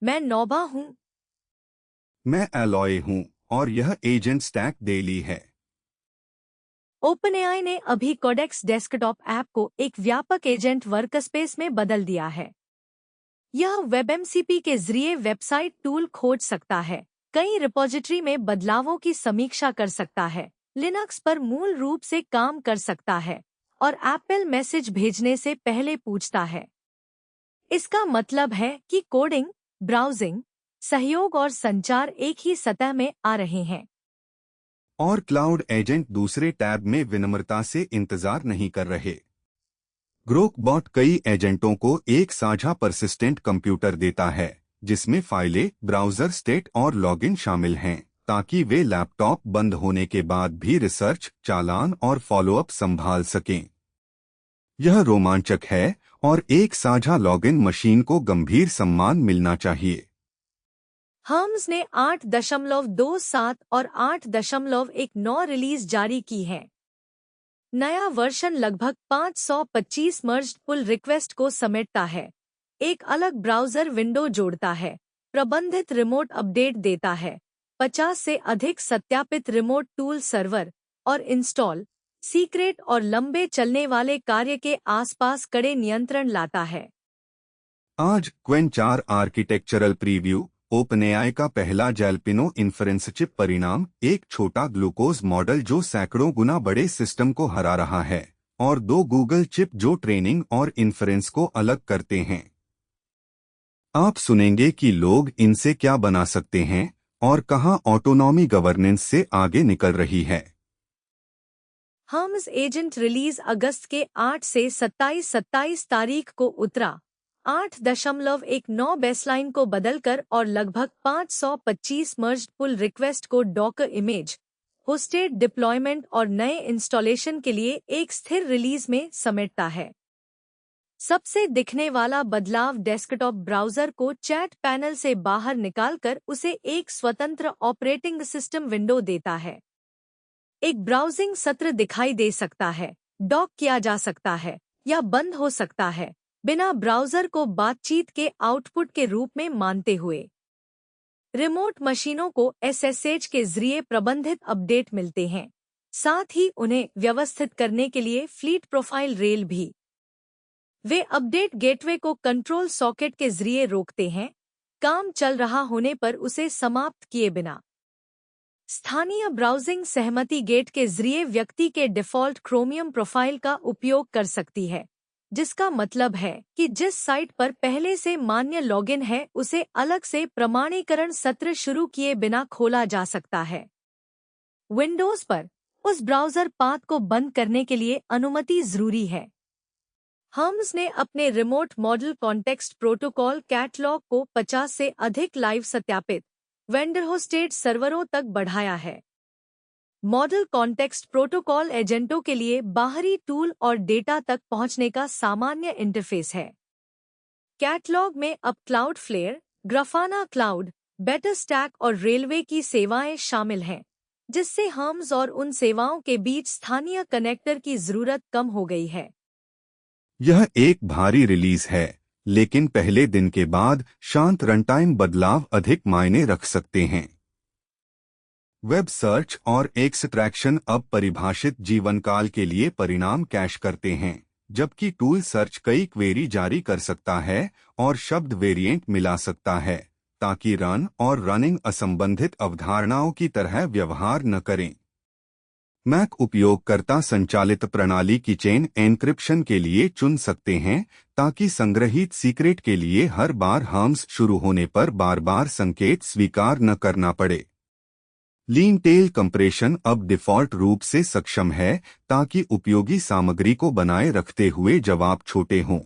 मैं नोबा हूँ। मैं एलॉय हूँ और यह एजेंट स्टैक डेली है। ओपनएआई ने अभी कोडेक्स डेस्कटॉप ऐप को एक व्यापक एजेंट वर्कस्पेस में बदल दिया है। यह वेबएमसीपी के जरिए वेबसाइट टूल खोज सकता है, कई रिपॉजिटरी में बदलावों की समीक्षा कर सकता है, लिनक्स पर मूल रूप से काम कर सकता है और एप्पल मैसेज भेजने से पहले पूछता है। इसका मतलब है कि कोडिंग, ब्राउजिंग, सहयोग और संचार एक ही सतह में आ रहे हैं। और क्लाउड एजेंट दूसरे टैब में विनम्रता से इंतजार नहीं कर रहे। ग्रोकबॉट कई एजेंटों को एक साझा परसिस्टेंट कंप्यूटर देता है, जिसमें फाइलें, ब्राउजर स्टेट और लॉगिन शामिल हैं, ताकि वे लैपटॉप बंद होने के बाद भी रिसर्च, चालान और फॉलोअप संभाल सकें। यह रोमांचक है और एक साझा लॉगिन मशीन को गंभीर सम्मान मिलना चाहिए। हर्म्स ने 8.27 और 8.19 रिलीज जारी की है। नया वर्जन लगभग 525 मर्ज्ड पुल रिक्वेस्ट को समेटता है, एक अलग ब्राउजर विंडो जोड़ता है, प्रबंधित रिमोट अपडेट देता है, 50 से अधिक सत्यापित रिमोट टूल सर्वर और इंस्टॉल, सीक्रेट और लंबे चलने वाले कार्य के आसपास कड़े नियंत्रण लाता है। आज क्वेन 4 आर्किटेक्चरल प्रीव्यू। ओपनएआई का पहला जैल्पिनो इन्फ्रेंस चिप परिणाम, एक छोटा ग्लूकोज मॉडल जो सैकड़ों गुना बड़े सिस्टम को हरा रहा है, और 2 गूगल चिप जो ट्रेनिंग और इन्फ्रेंस को अलग करते हैं। आप सुनेंगे कि लोग इनसे क्या बना सकते हैं और कहां ऑटोनॉमी गवर्नेंस से आगे निकल रही है। हर्म्स एजेंट रिलीज अगस्त के 8 से 27 तारीख को उतरा। 8.19 बेसलाइन को बदलकर और लगभग 525 मर्ज्ड पुल रिक्वेस्ट को डॉकर इमेज, होस्टेड डिप्लॉयमेंट और नए इंस्टॉलेशन के लिए एक स्थिर रिलीज में समेटता है। सबसे दिखने वाला बदलाव डेस्कटॉप ब्राउजर को चैट पैनल से बाहर निकालकर उसे एक स्वतंत्र ऑपरेटिंग सिस्टम विंडो देता है। एक ब्राउजिंग सत्र दिखाई दे सकता है, डॉक किया जा सकता है या बंद हो सकता है, बिना ब्राउजर को बातचीत के आउटपुट के रूप में मानते हुए। रिमोट मशीनों को एसएसएच के जरिए प्रबंधित अपडेट मिलते हैं, साथ ही उन्हें व्यवस्थित करने के लिए फ्लीट प्रोफाइल रेल भी। वे अपडेट गेटवे को कंट्रोल सॉकेट के जरिए रोकते हैं, काम चल रहा होने पर उसे समाप्त किए बिना। स्थानीय ब्राउजिंग सहमति गेट के जरिए व्यक्ति के डिफ़ॉल्ट क्रोमियम प्रोफाइल का उपयोग कर सकती है, जिसका मतलब है कि जिस साइट पर पहले से मान्य लॉगिन है उसे अलग से प्रमाणीकरण सत्र शुरू किए बिना खोला जा सकता है। विंडोज पर उस ब्राउजर पाथ को बंद करने के लिए अनुमति जरूरी है। हर्म्स ने अपने remote model context protocol catalogue को 50 से अधिक लाइव सत्यापित वेंडर होस्टेड सर्वरों तक बढ़ाया है। मॉडल कॉन्टेक्स्ट प्रोटोकॉल एजेंटों के लिए बाहरी टूल और डेटा तक पहुंचने का सामान्य इंटरफेस है। कैटलॉग में अब Cloudflare, Grafana cloud, better stack और रेलवे की सेवाएं शामिल हैं, जिससे हर्म्स और उन सेवाओं के बीच स्थानीय कनेक्टर की जरूरत कम हो गई है। यह एक भारी रिलीज है, लेकिन पहले दिन के बाद शांत रनटाइम बदलाव अधिक मायने रख सकते हैं। वेब सर्च और एक्सट्रैक्शन अब परिभाषित जीवनकाल के लिए परिणाम कैश करते हैं, जबकि टूल सर्च कई क्वेरी जारी कर सकता है और शब्द वेरिएंट मिला सकता है, ताकि रन और रनिंग असंबंधित अवधारणाओं की तरह व्यवहार न करें। मैक उपयोगकर्ता संचालित प्रणाली की चेन एन्क्रिप्शन के लिए चुन सकते हैं, ताकि संग्रहीत सीक्रेट के लिए हर बार हर्म्स शुरू होने पर बार-बार संकेत स्वीकार न करना पड़े। लीन टेल कंप्रेशन अब डिफ़ॉल्ट रूप से सक्षम है, ताकि उपयोगी सामग्री को बनाए रखते हुए जवाब छोटे हों।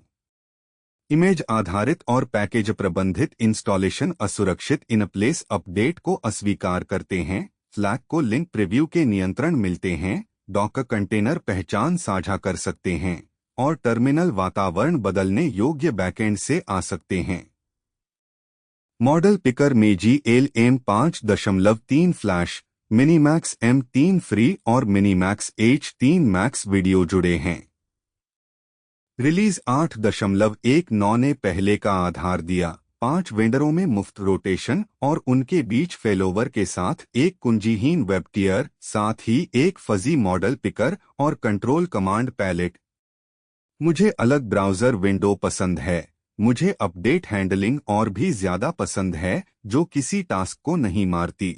इमेज आधारित और पैकेज प्रबंधित इंस्टॉलेशन असुरक्षित इन-प्लेस अपडेट को अस्वीकार करते हैं। फ्लैग को लिंक प्रीव्यू के नियंत्रण मिलते हैं, डॉकर कंटेनर पहचान साझा कर सकते हैं और टर्मिनल वातावरण बदलने योग्य बैकएंड से आ सकते हैं। मॉडल पिकर में GLM 5.3 flash, Minimax M3 free और मिनीमैक्स H3 मैक्स वीडियो जुड़े हैं। रिलीज 8.19 ने पहले का आधार दिया, 5 वेंडरों में मुफ्त रोटेशन और उनके बीच फेलोवर के साथ एक कुंजीहीन वेब टियर, साथ ही एक फजी मॉडल पिकर और कंट्रोल कमांड पैलेट। मुझे अलग ब्राउज़र विंडो पसंद है। मुझे अपडेट हैंडलिंग और भी ज्यादा पसंद है, जो किसी टास्क को नहीं मारती।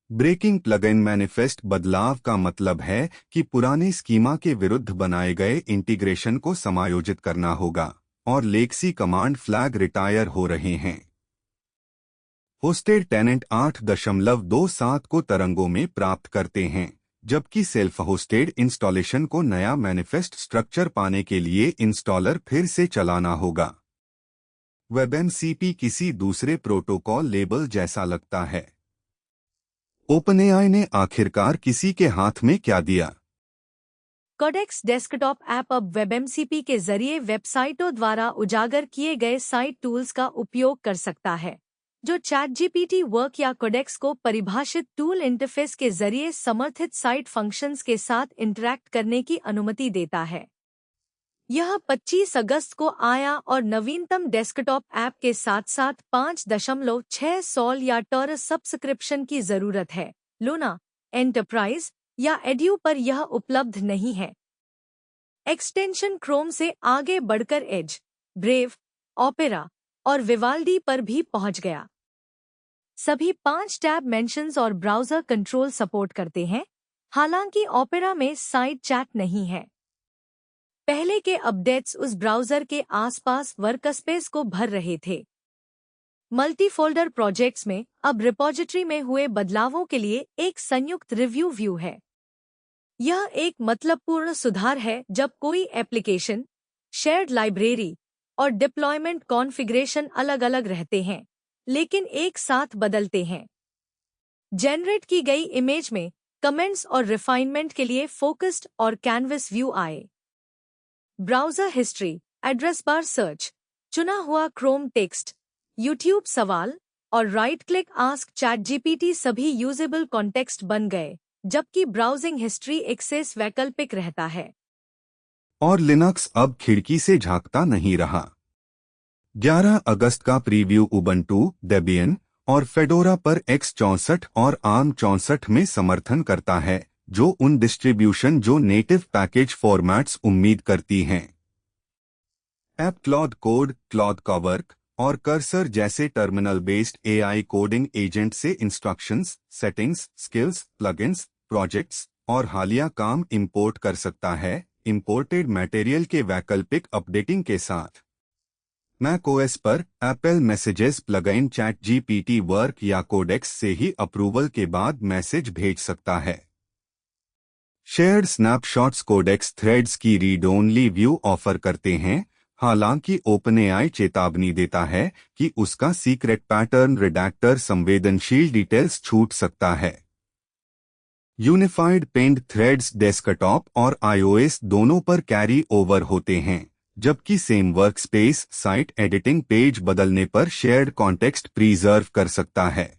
ब्रेकिंग प्लगइन मैनिफेस्ट बदलाव का मतलब है कि पुराने स्कीमा के विरुद्ध बनाए गए इंटीग्रेशन को समायोजित करना होगा और लेक्सी कमांड फ्लैग रिटायर हो रहे हैं। होस्टेड टेनेंट 8.27 को तरंगों में प्राप्त करते हैं, जबकि सेल्फ होस्टेड इंस्टॉलेशन को नया मैनिफेस्ट स्ट्रक्चर पाने के लिए इंस्टॉलर फिर से चलाना होगा। वेबएमसीपी किसी दूसरे प्रोटोकॉल लेबल जैसा लगता है। ओपनएआई ने आखिरकार किसी के हाथ में क्या दिया? कोडेक्स डेस्कटॉप ऐप अब वेबएमसीपी के जरिए वेबसाइटों द्वारा उजागर किए गए साइट टूल्स का उपयोग कर सकता है, जो चैटजीपीटी वर्क या कोडेक्स को परिभाषित टूल इंटरफेस के जरिए समर्थित साइट फंक्शंस के साथ इंटरैक्ट करने की अनुमति देता है। यह 25 अगस्त को आया और नवीनतम डेस्कटॉप ऐप के साथ साथ 5.6 सॉल या टॉरस सब्सक्रिप्शन की जरूरत है। लूना, एंटरप्राइज या एड्यू पर यह उपलब्ध नहीं है। एक्सटेंशन क्रोम से आगे बढ़कर एज, ब्रेव, ओपेरा और विवाल्डी पर भी पहुंच गया। सभी 5 टैब मेंशंस और ब्राउजर कंट्रोल सपोर्ट करते हैं, हालांकि ओपेरा में साइड चैट नहीं है। पहले के अपडेट्स उस ब्राउजर के आसपास वर्कस्पेस को भर रहे थे। मल्टी फोल्डर प्रोजेक्ट्स में अब रिपोजिटरी में हुए बदलावों के लिए एक संयुक्त रिव्यू व्यू है। यह एक मतलबपूर्ण सुधार है जब कोई एप्लीकेशन, शेयर्ड लाइब्रेरी और डिप्लॉयमेंट कॉन्फ़िगरेशन अलग-अलग रहते हैं, लेकिन एक साथ बदलते हैं। जनरेट की गई इमेज में कमेंट्स और रिफाइनमेंट के लिए फोकस्ड और कैनवस व्यू आए। Browser history, address bar search, चुना हुआ क्रोम टेक्स्ट, यूट्यूब सवाल और राइट क्लिक आस्क चैटजीपीटी सभी यूजेबल कॉन्टेक्स्ट बन गए, जबकि ब्राउजिंग हिस्ट्री एक्सेस वैकल्पिक रहता है। और लिनक्स अब खिड़की से झांकता नहीं रहा। 11 अगस्त का प्रीव्यू उबंटू, डेबियन और फेडोरा पर X64 और ARM64 में समर्थन करता है, जो उन डिस्ट्रीब्यूशन जो नेटिव पैकेज फॉर्मेट्स उम्मीद करती हैं। App Claude Code, Claude Cowork और कर्सर जैसे terminal based AI coding agent से instructions, settings, skills, plugins, projects और हालिया काम इंपोर्ट कर सकता है, इंपोर्टेड मटेरियल के वैकल्पिक अपडेटिंग के साथ। मैकओएस पर Apple messages plugin ChatGPT work या कोडेक्स से ही अप्रूवल के बाद मैसेज भेज सकता है। शेयर्ड स्नैपशॉट्स कोडेक्स थ्रेड्स की रीड ओनली व्यू ऑफर करते हैं, हालांकि ओपनएआई चेतावनी देता है कि उसका सीक्रेट पैटर्न रिडैक्टर संवेदनशील डिटेल्स छूट सकता है। यूनिफाइड पेंड थ्रेड्स डेस्कटॉप और आईओएस दोनों पर कैरी ओवर होते हैं, जबकि same workspace site editing page बदलने पर शेयर्ड कॉन्टेक्स्ट प्रिजर्व कर सकता है।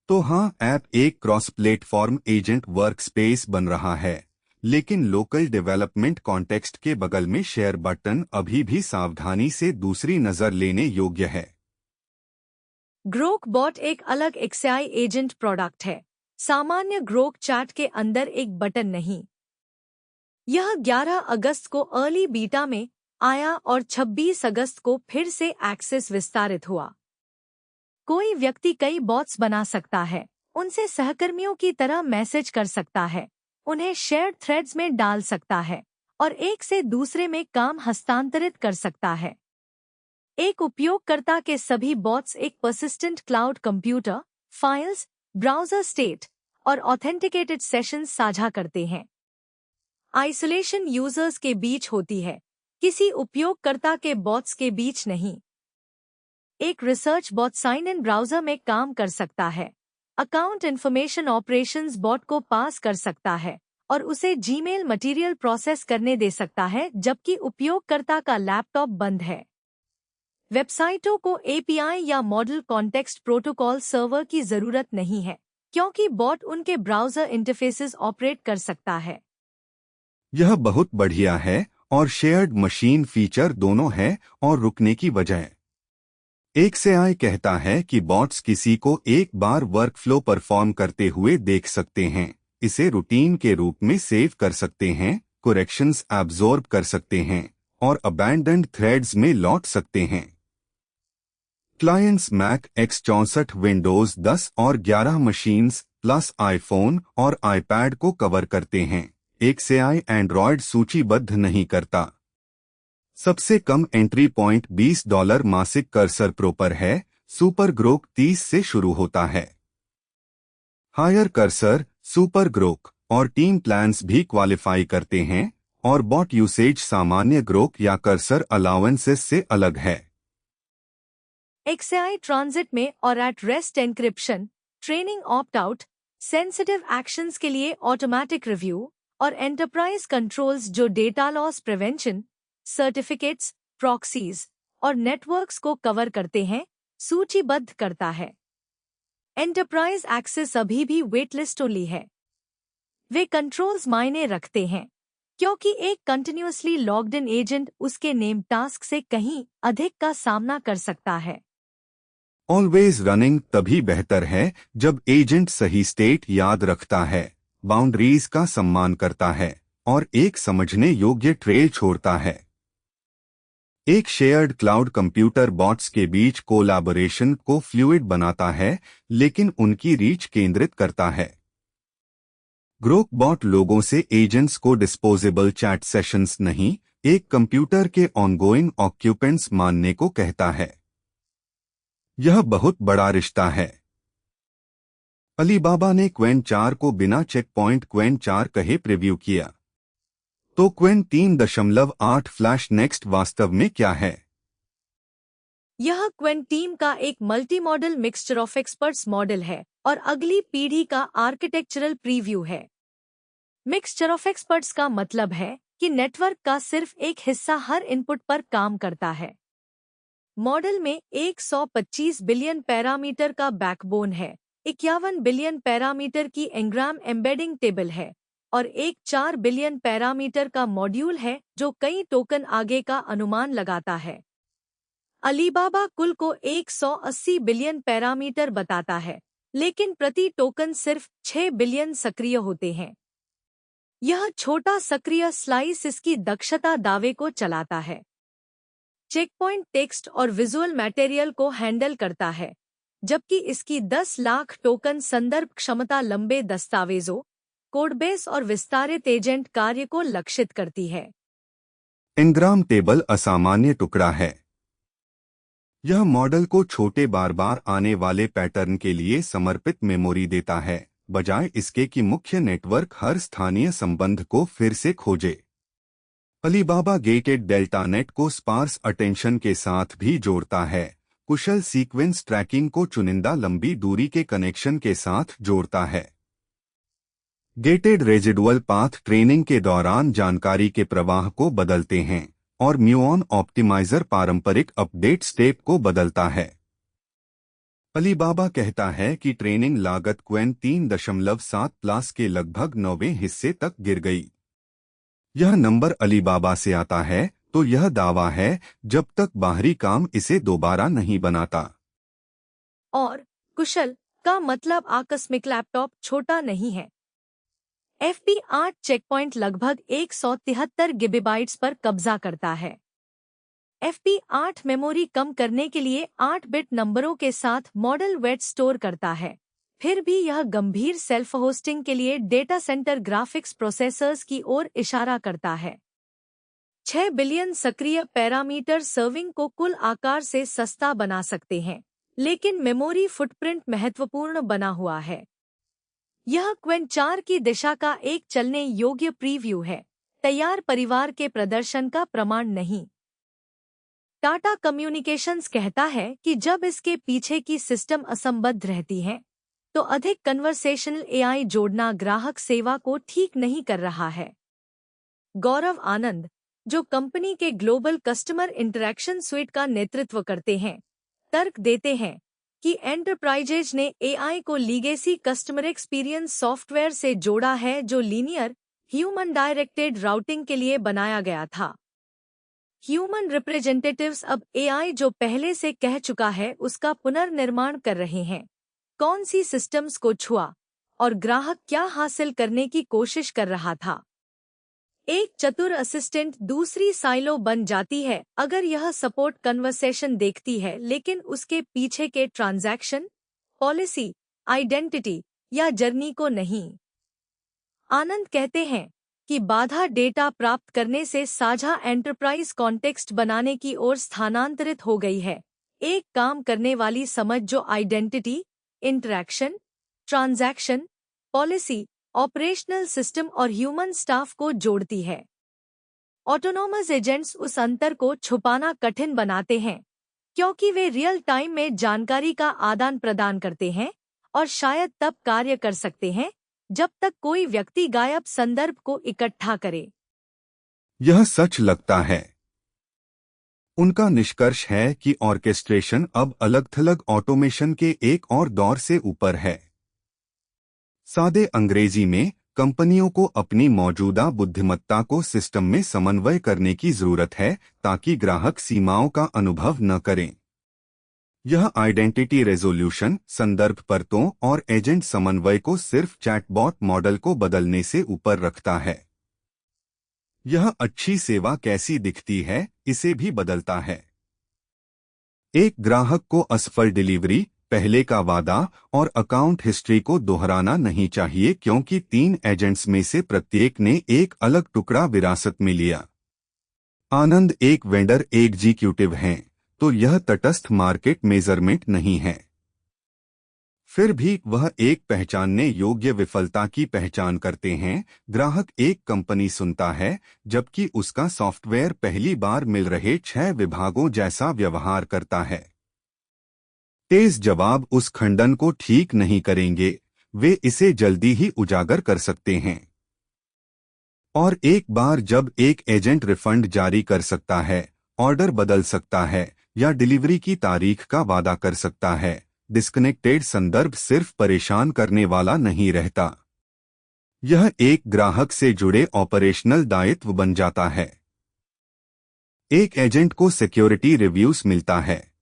तो हाँ, ऐप एक क्रॉस प्लेटफॉर्म एजेंट वर्कस्पेस बन रहा है, लेकिन लोकल डेवलपमेंट कॉन्टेक्स्ट के बगल में शेयर बटन अभी भी सावधानी से दूसरी नजर लेने योग्य है। ग्रोक बॉट एक अलग XAI एजेंट प्रोडक्ट है, सामान्य ग्रोक चैट के अंदर एक बटन नहीं। यह 11 अगस्त को अर्ली बीटा में आया और 26 अगस्त को फिर से एक्सेस विस्तारित हुआ। कोई व्यक्ति कई बॉट्स बना सकता है, उनसे सहकर्मियों की तरह मैसेज कर सकता है, उन्हें शेयर्ड थ्रेड्स में डाल सकता है और एक से दूसरे में काम हस्तांतरित कर सकता है। एक उपयोगकर्ता के सभी बॉट्स एक persistent cloud computer, files, browser state और ऑथेंटिकेटेड सेशंस साझा करते हैं। आइसोलेशन यूजर्स के बीच होती है, किसी उपयोगकर्ता के बॉट्स के बीच नहीं। एक research bot sign in browser में काम कर सकता है, अकाउंट इन्फॉर्मेशन ऑपरेशंस बॉट को पास कर सकता है और उसे जीमेल मटेरियल प्रोसेस करने दे सकता है, जबकि उपयोगकर्ता का लैपटॉप बंद है। वेबसाइटों को एपीआई या मॉडल कॉन्टेक्स्ट प्रोटोकॉल सर्वर की जरूरत नहीं है, क्योंकि बॉट उनके ब्राउजर इंटरफेसेस ऑपरेट कर सकता है। यह बहुत बढ़िया है और शेयर्ड मशीन फीचर दोनों है और रुकने की बजाय XAI कहता है कि बॉट्स किसी को एक बार वर्कफ्लो परफॉर्म करते हुए देख सकते हैं, इसे रूटीन के रूप में सेव कर सकते हैं, करेक्शंस एब्जॉर्ब कर सकते हैं और अबैंडन्ड थ्रेड्स में लौट सकते हैं। क्लाइंट्स मैक X64, विंडोज 10 और 11 मशीन्स प्लस आईफोन और आईपैड को कवर करते हैं। XAI एंड्रॉयड सूचीबद्ध नहीं करता। सबसे कम एंट्री पॉइंट $20 मासिक कर्सर प्रो पर है। सुपर ग्रोक 30 से शुरू होता है। हायर कर्सर, सुपर ग्रोक और टीम प्लान्स भी क्वालिफाई करते हैं और बॉट यूसेज सामान्य ग्रोक या कर्सर अलाउंसेस से अलग है। XAI ट्रांजिट में और at rest encryption, training opt out, sensitive actions के लिए ऑटोमेटिक रिव्यू और एंटरप्राइज कंट्रोल्स जो data loss prevention, certificates, proxies और नेटवर्क्स को कवर करते हैं, सूचीबद्ध करता है। एंटरप्राइज एक्सेस अभी भी वेटलिस्ट ओनली है। वे कंट्रोल्स मायने रखते हैं क्योंकि एक कंटिन्यूअसली लॉग्ड इन एजेंट उसके नेम टास्क से कहीं अधिक का सामना कर सकता है। ऑलवेज रनिंग तभी बेहतर है जब एजेंट सही स्टेट याद रखता है, बाउंड्रीज का सम्मान करता है और एक समझने योग्य ट्रेल छोड़ता है। एक शेयर्ड क्लाउड कंप्यूटर बॉट्स के बीच कोलैबोरेशन को फ्लूइड बनाता है, लेकिन उनकी रीच केंद्रित करता है। ग्रोक बॉट लोगों से एजेंट्स को डिस्पोजेबल चैट सेशंस नहीं, एक कंप्यूटर के ऑनगोइंग ऑक्यूपेंट्स मानने को कहता है। यह बहुत बड़ा रिश्ता है। अलीबाबा ने क्वेन 4 को बिना चेक पॉइंट क्वेन 4 कहे प्रीव्यू किया। तो क्वेन 3.8 फ्लैश नेक्स्ट वास्तव में क्या है? यह क्वेन टीम का एक multi modal mixture of experts model है और अगली पीढ़ी का आर्किटेक्चरल प्रीव्यू है। मिक्सचर ऑफ एक्सपर्ट्स का मतलब है कि नेटवर्क का सिर्फ एक हिस्सा हर इनपुट पर काम करता है। मॉडल में 125 बिलियन पैरामीटर का बैकबोन है, 51 बिलियन पैरामीटर की एंग्राम एम्बेडिंग टेबल है और एक 4 बिलियन पैरामीटर का मॉड्यूल है जो कई टोकन आगे का अनुमान लगाता है। अलीबाबा कुल को 180 बिलियन पैरामीटर बताता है, लेकिन प्रति टोकन सिर्फ 6 बिलियन सक्रिय होते हैं। यह छोटा सक्रिय स्लाइस इसकी दक्षता दावे को चलाता है। चेकपॉइंट टेक्स्ट और विजुअल मटेरियल को हैंडल करता है, जबकि इसकी 10 लाख टोकन संदर्भ क्षमता लंबे दस्तावेजों, कोडबेस और विस्तारित एजेंट कार्य को लक्षित करती है। एंग्राम टेबल असामान्य टुकड़ा है। यह मॉडल को छोटे बार बार आने वाले पैटर्न के लिए समर्पित मेमोरी देता है, बजाय इसके कि मुख्य नेटवर्क हर स्थानीय संबंध को फिर से खोजे। अलीबाबा गेटेड डेल्टा नेट को स्पार्स अटेंशन के साथ भी जोड़ता है, कुशल सीक्वेंस ट्रैकिंग को चुनिंदा लंबी दूरी के कनेक्शन के साथ जोड़ता है। गेटेड रेजिडुअल पाथ ट्रेनिंग के दौरान जानकारी के प्रवाह को बदलते हैं और म्यूऑन ऑप्टिमाइजर पारंपरिक अपडेट स्टेप को बदलता है। अलीबाबा कहता है कि ट्रेनिंग लागत क्वेन 3.7 प्लस के लगभग 9वें हिस्से तक गिर गई। यह नंबर अलीबाबा से आता है, तो यह दावा है जब तक बाहरी काम इसे दोबारा नहीं बनाता। और कुशल का मतलब आकस्मिक लैपटॉप छोटा नहीं है। FP8 चेकपॉइंट लगभग 173 गिगाबाइट्स पर कब्जा करता है। FP8 मेमोरी कम करने के लिए 8 बिट नंबरों के साथ मॉडल वेट स्टोर करता है। फिर भी यह गंभीर सेल्फ होस्टिंग के लिए डेटा सेंटर ग्राफिक्स प्रोसेसर्स की ओर इशारा करता है। 6 बिलियन सक्रिय पैरामीटर सर्विंग को कुल आकार से सस्ता बना सकते हैं, लेकिन मेमोरी फुटप्रिंट महत्वपूर्ण बना हुआ है। यह क्वेन 4 की दिशा का एक चलने योग्य प्रीव्यू है, तैयार परिवार के प्रदर्शन का प्रमाण नहीं। टाटा कम्युनिकेशंस कहता है कि जब इसके पीछे की सिस्टम असंबद्ध रहती है, तो अधिक कन्वर्सेशनल AI जोड़ना ग्राहक सेवा को ठीक नहीं कर रहा है। गौरव आनंद, जो कंपनी के ग्लोबल कस्टमर इंटरैक्शन स्वीट का नेतृत्व करते हैं, तर्क देते हैं कि एंटरप्राइजेज ने AI को लीगेसी कस्टमर एक्सपीरियंस सॉफ्टवेयर से जोड़ा है जो लीनियर ह्यूमन डायरेक्टेड राउटिंग के लिए बनाया गया था। ह्यूमन रिप्रेजेंटेटिव्स अब एआई जो पहले से कह चुका है उसका पुनर्निर्माण कर रहे हैं। कौन सी सिस्टम्स को छुआ और ग्राहक क्या हासिल करने की कोशिश कर रहा था। एक चतुर असिस्टेंट दूसरी साइलो बन जाती है अगर यह सपोर्ट कन्वर्सेशन देखती है लेकिन उसके पीछे के ट्रांजैक्शन, पॉलिसी, आइडेंटिटी या जर्नी को नहीं। आनंद कहते हैं कि बाधा डेटा प्राप्त करने से साझा एंटरप्राइज कॉन्टेक्स्ट बनाने की ओर स्थानांतरित हो गई है। एक काम करने वाली समझ जो identity, interaction, transaction, policy, operational system और ह्यूमन स्टाफ को जोड़ती है। ऑटोनोमस एजेंट्स उस अंतर को छुपाना कठिन बनाते हैं क्योंकि वे रियल टाइम में जानकारी का आदान प्रदान करते हैं और शायद तब कार्य कर सकते हैं जब तक कोई व्यक्ति गायब संदर्भ को इकट्ठा करे। यह सच लगता है। उनका निष्कर्ष है कि ऑर्केस्ट्रेशन अब अलग-थलग ऑटोमेशन के एक और दौर से ऊपर है। सादे अंग्रेजी में, कंपनियों को अपनी मौजूदा बुद्धिमत्ता को सिस्टम में समन्वय करने की जरूरत है ताकि ग्राहक सीमाओं का अनुभव न करें। यह आइडेंटिटी रेजोल्यूशन, संदर्भ परतों और एजेंट समन्वय को सिर्फ चैटबॉट मॉडल को बदलने से ऊपर रखता है। यह अच्छी सेवा कैसी दिखती है, इसे भी बदलता है। एक ग्राहक को असफल डिलीवरी, पहले का वादा और अकाउंट हिस्ट्री को दोहराना नहीं चाहिए क्योंकि 3 एजेंट्स में से प्रत्येक ने एक अलग टुकड़ा विरासत में लिया। आनंद एक वेंडर एग्जीक्यूटिव हैं, तो यह तटस्थ मार्केट मेजरमेंट नहीं है। फिर भी वह एक पहचानने योग्य विफलता की पहचान करते हैं। ग्राहक एक कंपनी सुनता है जबकि उसका सॉफ्टवेयर पहली बार मिल रहे 6 विभागों जैसा व्यवहार करता है। तेज जवाब उस खंडन को ठीक नहीं करेंगे, वे इसे जल्दी ही उजागर कर सकते हैं। और एक बार जब एक एजेंट रिफंड जारी कर सकता है, ऑर्डर बदल सकता है या डिलीवरी की तारीख का वादा कर सकता है, डिस्कनेक्टेड संदर्भ सिर्फ परेशान करने वाला नहीं रहता। यह एक ग्राहक से जुड़े ऑपरेशनल दायित्व बन जाता है। एक एजेंट को सिक्योरिटी रिव्यूज मिलता है।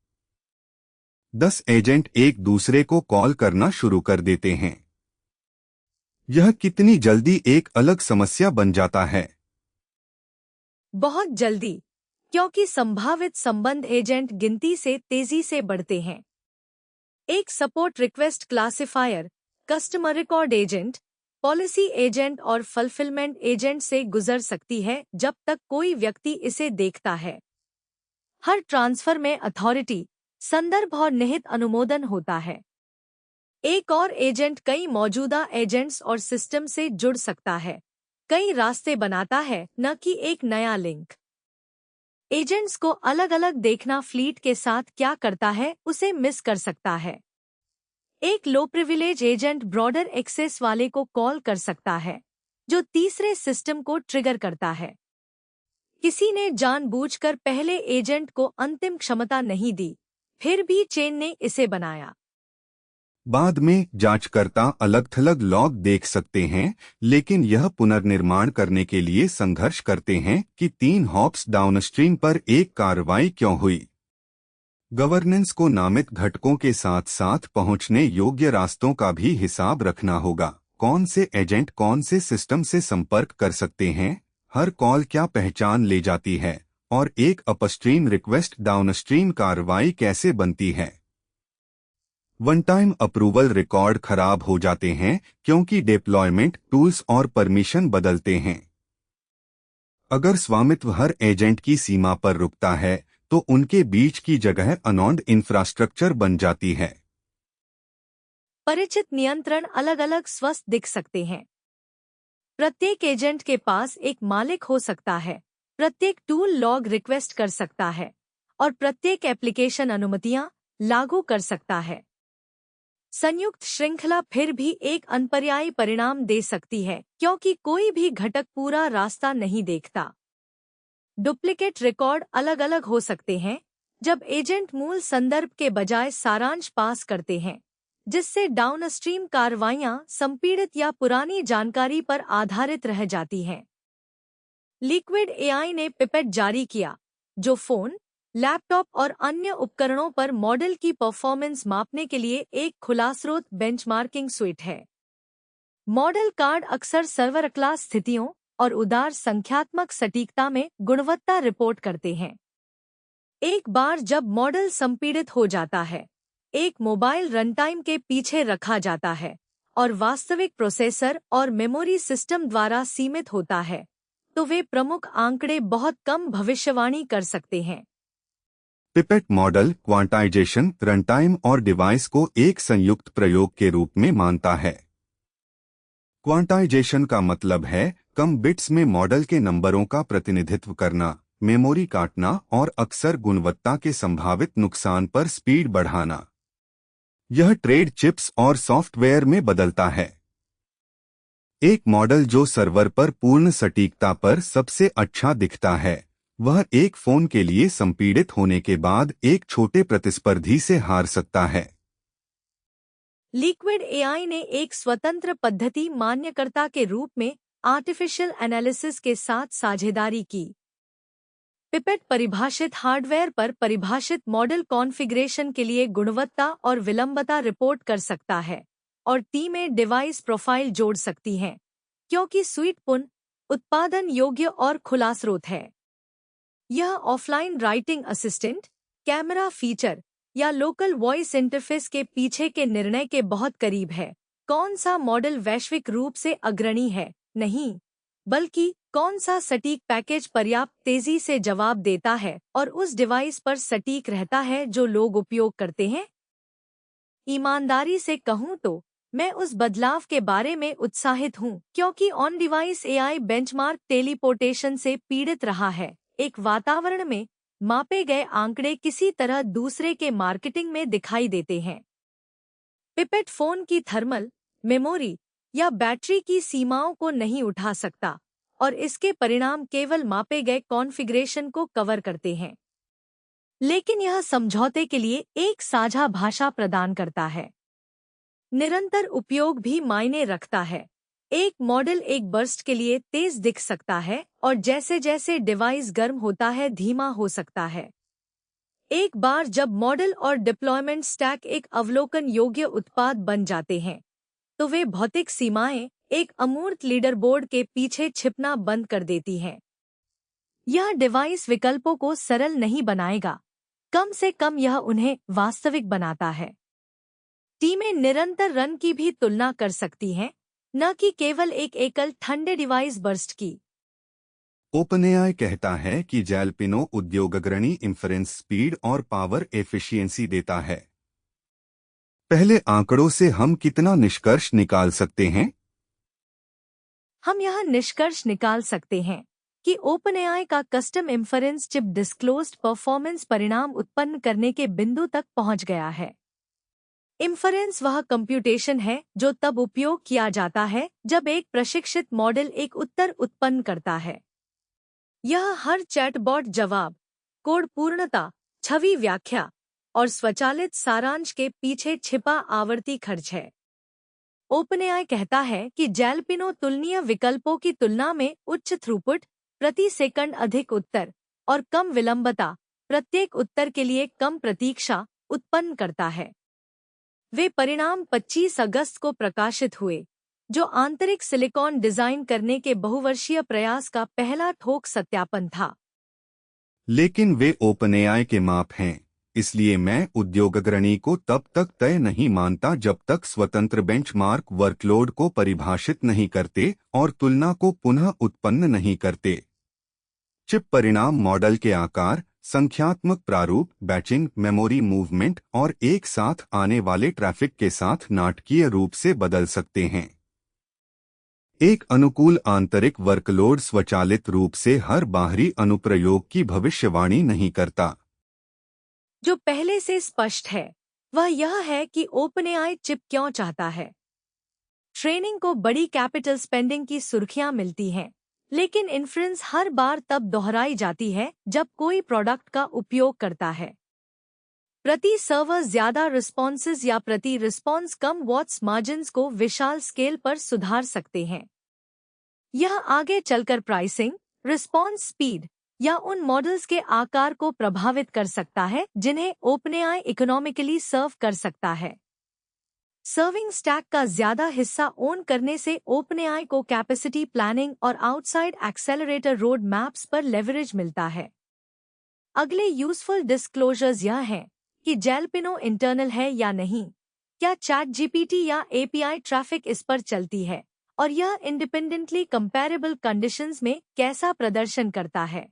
10 एजेंट एक दूसरे को कॉल करना शुरू कर देते हैं। यह कितनी जल्दी एक अलग समस्या बन जाता है? बहुत जल्दी, क्योंकि संभावित संबंध एजेंट गिनती से तेजी से बढ़ते हैं। एक support request classifier, customer record agent, policy agent और फुलफिलमेंट एजेंट से गुजर सकती है जब तक कोई व्यक्ति इसे देखता है। हर ट्रांसफर में अथॉरिटी, संदर्भ और निहित अनुमोदन होता है। एक और एजेंट कई मौजूदा एजेंट्स और सिस्टम से जुड़ सकता है, कई रास्ते बनाता है, न कि एक नया लिंक। एजेंट्स को अलग अलग देखना फ्लीट के साथ क्या करता है उसे मिस कर सकता है। एक लो प्रिविलेज एजेंट ब्रॉडर एक्सेस वाले को कॉल कर सकता है, जो तीसरे सिस्टम को ट्रिगर करता है। किसी ने जानबूझकर पहले एजेंट को अंतिम क्षमता नहीं दी, फिर भी चेन ने इसे बनाया। बाद में जांचकर्ता अलग-थलग लॉग देख सकते हैं, लेकिन यह पुनर्निर्माण करने के लिए संघर्ष करते हैं कि 3 हॉप्स डाउनस्ट्रीम पर एक कार्रवाई क्यों हुई। गवर्नेंस को नामित घटकों के साथ साथ पहुंचने योग्य रास्तों का भी हिसाब रखना होगा। कौन से एजेंट कौन से सिस्टम से संपर्क कर सकते हैं, हर कॉल क्या पहचान ले जाती है, और एक अपस्ट्रीम रिक्वेस्ट डाउनस्ट्रीम कार्रवाई कैसे बनती है। वन टाइम अप्रूवल रिकॉर्ड खराब हो जाते हैं क्योंकि डिप्लॉयमेंट टूल्स और परमिशन बदलते हैं। अगर स्वामित्व हर एजेंट की सीमा पर रुकता है तो उनके बीच की जगह अनोन्ड इंफ्रास्ट्रक्चर बन जाती है। परिचित नियंत्रण अलग अलग स्वस्थ दिख सकते हैं। प्रत्येक एजेंट के पास एक मालिक हो सकता है, प्रत्येक टूल लॉग रिक्वेस्ट कर सकता है और प्रत्येक एप्लीकेशन अनुमतियां लागू कर सकता है। संयुक्त श्रृंखला फिर भी एक अनपर्यायी परिणाम दे सकती है क्योंकि कोई भी घटक पूरा रास्ता नहीं देखता। डुप्लीकेट रिकॉर्ड अलग अलग हो सकते हैं जब एजेंट मूल संदर्भ के बजाय सारांश पास करते हैं, जिससे डाउनस्ट्रीम कार्रवाइयां संपीड़ित या पुरानी जानकारी पर आधारित रह जाती हैं। लिक्विड एआई ने पिपेट जारी किया, जो फोन, लैपटॉप और अन्य उपकरणों पर मॉडल की परफॉर्मेंस मापने के लिए एक खुला स्रोत बेंचमार्किंग स्विट है। मॉडल कार्ड अक्सर सर्वर क्लास स्थितियों और उदार संख्यात्मक सटीकता में गुणवत्ता रिपोर्ट करते हैं। एक बार जब मॉडल संपीड़ित हो जाता है, एक मोबाइल रनटाइम के पीछे रखा जाता है और वास्तविक प्रोसेसर और मेमोरी सिस्टम द्वारा सीमित होता है, तो वे प्रमुख आंकड़े बहुत कम भविष्यवाणी कर सकते हैं। पिपेट मॉडल क्वांटाइजेशन रनटाइम और डिवाइस को एक संयुक्त प्रयोग के रूप में मानता है। क्वांटाइजेशन का मतलब है कम बिट्स में मॉडल के नंबरों का प्रतिनिधित्व करना, मेमोरी काटना और अक्सर गुणवत्ता के संभावित नुकसान पर स्पीड बढ़ाना। यह ट्रेड चिप्स और सॉफ्टवेयर में बदलता है। एक मॉडल जो सर्वर पर पूर्ण सटीकता पर सबसे अच्छा दिखता है, वह एक फोन के लिए संपीड़ित होने के बाद एक छोटे प्रतिस्पर्धी से हार सकता है। लिक्विड एआई ने एक स्वतंत्र पद्धति मान्यकर्ता के रूप में आर्टिफिशियल एनालिसिस के साथ साझेदारी की। पिपेट परिभाषित हार्डवेयर पर परिभाषित मॉडल कॉन्फ़िगरेशन के लिए गुणवत्ता और विलंबता रिपोर्ट कर सकता है और टीमें डिवाइस प्रोफाइल जोड़ सकती हैं, क्योंकि स्वीट पुन उत्पादन योग्य और खुला स्रोत है। यह offline writing assistant, camera feature या लोकल वॉइस इंटरफेस के पीछे के निर्णय के बहुत करीब है। कौन सा मॉडल वैश्विक रूप से अग्रणी है, नहीं, बल्कि कौन सा सटीक पैकेज पर्याप्त तेजी से जवाब देता है और उस डिवाइस पर सटीक रहता है जो लोग उपयोग करते हैं। ईमानदारी से कहूँ तो मैं उस बदलाव के बारे में उत्साहित हूँ, क्योंकि on device AI benchmark teleportation से पीड़ित रहा है। एक वातावरण में मापे गए आंकड़े किसी तरह दूसरे के मार्केटिंग में दिखाई देते हैं। पिपेट फोन की थर्मल, मेमोरी या बैटरी की सीमाओं को नहीं उठा सकता और इसके परिणाम केवल मापे गए कॉन्फ़िगरेशन को कवर करते हैं। लेकिन यह समझौते के लिए एक साझा भाषा प्रदान करता है। निरंतर उपयोग भी मायने रखता है। एक मॉडल एक बर्स्ट के लिए तेज दिख सकता है और जैसे जैसे डिवाइस गर्म होता है धीमा हो सकता है। एक बार जब मॉडल और डिप्लॉयमेंट स्टैक एक अवलोकन योग्य उत्पाद बन जाते हैं, तो वे भौतिक सीमाएं एक अमूर्त लीडरबोर्ड के पीछे छिपना बंद कर देती हैं। यह डिवाइस विकल्पों को सरल नहीं बनाएगा, कम से कम यह उन्हें वास्तविक बनाता है। टीमें निरंतर रन की भी तुलना कर सकती हैं, न कि केवल एक एकल ठंडे डिवाइस बर्स्ट की। ओपनएआई कहता है कि जैलपिनो उद्योगअग्रणी इंफरेंस स्पीड और पावर एफिशिएंसी देता है। पहले आंकड़ों से हम कितना निष्कर्ष निकाल सकते हैं? हम यह निष्कर्ष निकाल सकते हैं कि ओपनएआई का कस्टम इंफरेंस चिप डिस्क्लोज्ड परफॉर्मेंस परिणाम उत्पन्न करने के बिंदु तक पहुंच गया है। इंफरेंस वह कंप्यूटेशन है जो तब उपयोग किया जाता है जब एक प्रशिक्षित मॉडल एक उत्तर उत्पन्न करता है। यह हर चैटबॉट जवाब, कोड पूर्णता, छवि व्याख्या और स्वचालित सारांश के पीछे छिपा आवर्ती खर्च है। ओपनएआई कहता है कि जैलपिनो तुलनीय विकल्पों की तुलना में उच्च थ्रूपुट, प्रति सेकंड अधिक उत्तर और कम विलंबता, प्रत्येक उत्तर के लिए कम प्रतीक्षा उत्पन्न करता है। वे परिणाम 25 अगस्त को प्रकाशित हुए, जो आंतरिक सिलिकॉन डिजाइन करने के बहुवर्षीय प्रयास का पहला ठोक सत्यापन था। लेकिन वे ओपनएआई के माप हैं, इसलिए मैं उद्योगअग्रणी को तब तक तय नहीं मानता जब तक स्वतंत्र बेंचमार्क वर्कलोड को परिभाषित नहीं करते और तुलना को पुनः उत्पन्न नहीं करते। चिप परिणाम मॉडल के आकार, संख्यात्मक प्रारूप, बैचिंग, मेमोरी मूवमेंट और एक साथ आने वाले ट्रैफिक के साथ नाटकीय रूप से बदल सकते हैं। एक अनुकूल आंतरिक वर्कलोड स्वचालित रूप से हर बाहरी अनुप्रयोग की भविष्यवाणी नहीं करता। जो पहले से स्पष्ट है वह यह है कि ओपनएआई चिप क्यों चाहता है। ट्रेनिंग को बड़ी कैपिटल स्पेंडिंग की सुर्खियां मिलती हैं, लेकिन इन्फ्रेंस हर बार तब दोहराई जाती है जब कोई प्रोडक्ट का उपयोग करता है। प्रति सर्वर ज्यादा रिस्पॉन्सेज या प्रति रिस्पॉन्स कम वॉट्स मार्जिन्स को विशाल स्केल पर सुधार सकते हैं। यह आगे चलकर प्राइसिंग, रिस्पॉन्स स्पीड या उन मॉडल्स के आकार को प्रभावित कर सकता है जिन्हें ओपनएआई इकोनॉमिकली सर्व कर सकता है। सर्विंग स्टैक का ज्यादा हिस्सा ओन करने से ओपनएआई को कैपेसिटी प्लानिंग और आउटसाइड एक्सेलरेटर रोड मैप्स पर लेवरेज मिलता है। अगले यूजफुल डिस्क्लोजर्स यह हैं कि जेलपिनो इंटरनल है या नहीं, क्या चैट जीपीटी या एपीआई ट्रैफिक इस पर चलती है, और यह इंडिपेंडेंटली कंपैरेबल कंडीशंस में कैसा प्रदर्शन करता है।